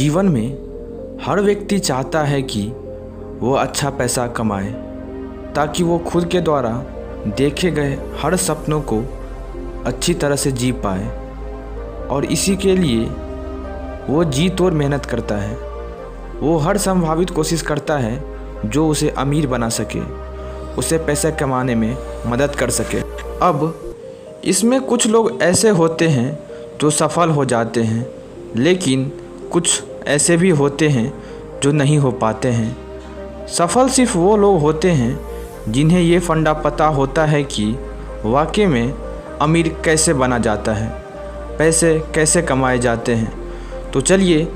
जीवन में हर व्यक्ति चाहता है कि वो अच्छा पैसा कमाए ताकि वो खुद के द्वारा देखे गए हर सपनों को अच्छी तरह से जी पाए और इसी के लिए वो जी तोड़ मेहनत करता है। वो हर संभावित कोशिश करता है जो उसे अमीर बना सके, उसे पैसे कमाने में मदद कर सके। अब इसमें कुछ लोग ऐसे होते हैं जो सफल हो जाते हैं, लेकिन कुछ ऐसे भी होते हैं जो नहीं हो पाते हैं। सफल सिर्फ वो लोग होते हैं जिन्हें ये फंडा पता होता है कि वाकई में अमीर कैसे बना जाता है, पैसे कैसे कमाए जाते हैं। तो चलिए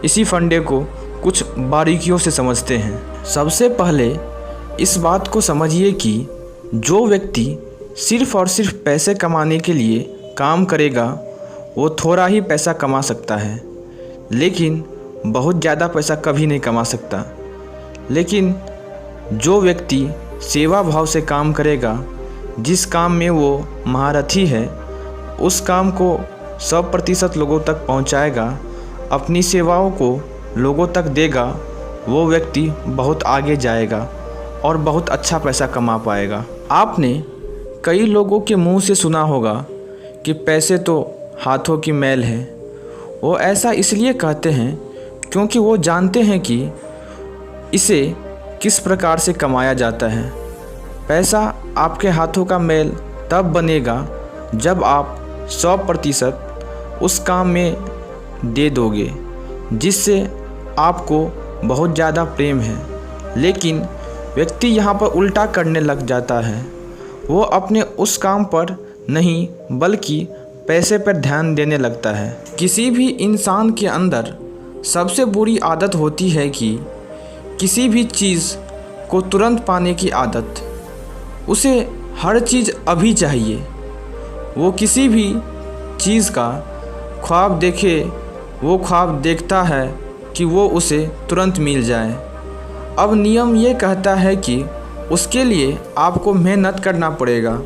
इसी फंडे को कुछ बारीकियों से समझते हैं। सबसे पहले इस बात को समझिए कि जो व्यक्ति सिर्फ और सिर्फ पैसे कमाने के लिए काम करेगा वो थोड़ा ही पैसा कमा सकता है, लेकिन बहुत ज़्यादा पैसा कभी नहीं कमा सकता। लेकिन जो व्यक्ति सेवा भाव से काम करेगा, जिस काम में वो महारथी है, उस काम को 100% लोगों तक पहुंचाएगा, अपनी सेवाओं को लोगों तक देगा, वो व्यक्ति बहुत आगे जाएगा और बहुत अच्छा पैसा कमा पाएगा। आपने कई लोगों के मुंह से सुना होगा कि पैसे तो हाथों की मैल है। वो ऐसा इसलिए कहते हैं क्योंकि वो जानते हैं कि इसे किस प्रकार से कमाया जाता है। पैसा आपके हाथों का मैल तब बनेगा जब आप 100% उस काम में दे दोगे जिससे आपको बहुत ज़्यादा प्रेम है। लेकिन व्यक्ति यहाँ पर उल्टा करने लग जाता है। वो अपने उस काम पर नहीं बल्कि पैसे पर ध्यान देने लगता है। किसी भी इंसान के अंदर सबसे बुरी आदत होती है कि किसी भी चीज़ को तुरंत पाने की आदत। उसे हर चीज़ अभी चाहिए। वो किसी भी चीज़ का ख्वाब देखे, वो ख्वाब देखता है कि वो उसे तुरंत मिल जाए। अब नियम ये कहता है कि उसके लिए आपको मेहनत करना पड़ेगा,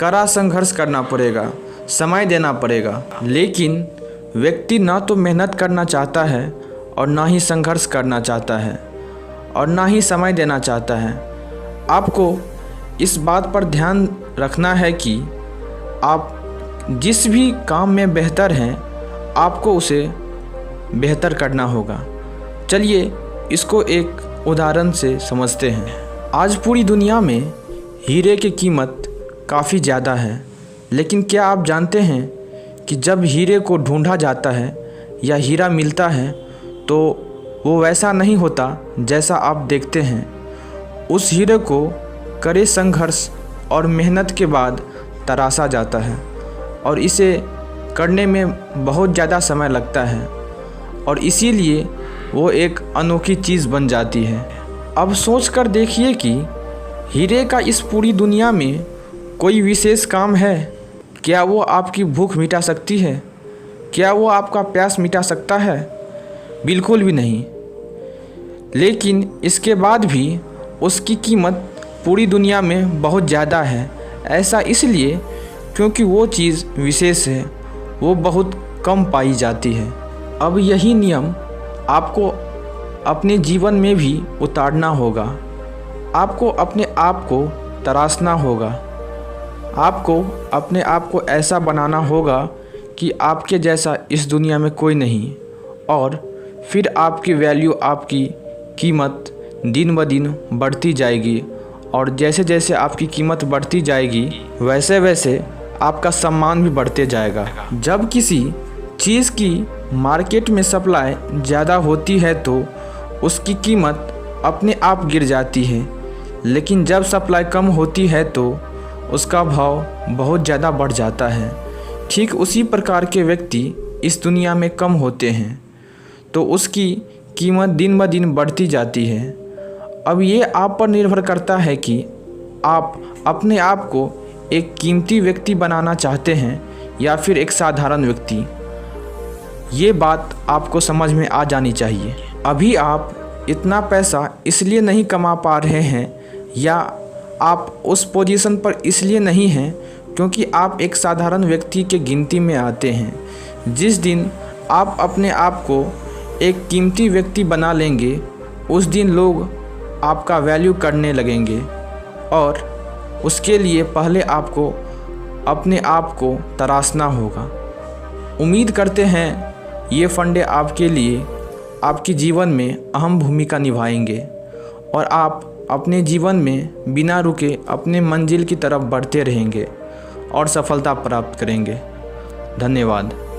कड़ा संघर्ष करना पड़ेगा, समय देना पड़ेगा। लेकिन व्यक्ति ना तो मेहनत करना चाहता है और ना ही संघर्ष करना चाहता है और ना ही समय देना चाहता है। आपको इस बात पर ध्यान रखना है कि आप जिस भी काम में बेहतर हैं, आपको उसे बेहतर करना होगा। चलिए इसको एक उदाहरण से समझते हैं। आज पूरी दुनिया में हीरे की कीमत काफ़ी ज़्यादा है, लेकिन क्या आप जानते हैं कि जब हीरे को ढूंढा जाता है या हीरा मिलता है तो वो वैसा नहीं होता जैसा आप देखते हैं। उस हीरे को कड़े संघर्ष और मेहनत के बाद तराशा जाता है और इसे करने में बहुत ज़्यादा समय लगता है और इसीलिए वो एक अनोखी चीज़ बन जाती है। अब सोच कर देखिए कि हीरे का इस पूरी दुनिया में कोई विशेष काम है। क्या वो आपकी भूख मिटा सकती है? क्या वो आपका प्यास मिटा सकता है? बिल्कुल भी नहीं। लेकिन इसके बाद भी उसकी कीमत पूरी दुनिया में बहुत ज़्यादा है। ऐसा इसलिए क्योंकि वो चीज़ विशेष है, वो बहुत कम पाई जाती है। अब यही नियम आपको अपने जीवन में भी उतारना होगा। आपको अपने आप को तराशना होगा। आपको अपने आप को ऐसा बनाना होगा कि आपके जैसा इस दुनिया में कोई नहीं, और फिर आपकी वैल्यू, आपकी कीमत दिन ब दिन बढ़ती जाएगी। और जैसे जैसे आपकी कीमत बढ़ती जाएगी वैसे वैसे आपका सम्मान भी बढ़ते जाएगा। जब किसी चीज़ की मार्केट में सप्लाई ज़्यादा होती है तो उसकी कीमत अपने आप गिर जाती है, लेकिन जब सप्लाई कम होती है तो उसका भाव बहुत ज़्यादा बढ़ जाता है। ठीक उसी प्रकार के व्यक्ति इस दुनिया में कम होते हैं तो उसकी कीमत दिन ब दिन बढ़ती जाती है। अब ये आप पर निर्भर करता है कि आप अपने आप को एक कीमती व्यक्ति बनाना चाहते हैं या फिर एक साधारण व्यक्ति। ये बात आपको समझ में आ जानी चाहिए। अभी आप इतना पैसा इसलिए नहीं कमा पा रहे हैं या आप उस पोजीशन पर इसलिए नहीं हैं क्योंकि आप एक साधारण व्यक्ति के गिनती में आते हैं। जिस दिन आप अपने आप को एक कीमती व्यक्ति बना लेंगे, उस दिन लोग आपका वैल्यू करने लगेंगे और उसके लिए पहले आपको अपने आप को तराशना होगा। उम्मीद करते हैं ये फंडे आपके लिए आपके जीवन में अहम भूमिका निभाएंगे और आप अपने जीवन में बिना रुके अपने मंजिल की तरफ बढ़ते रहेंगे और सफलता प्राप्त करेंगे। धन्यवाद।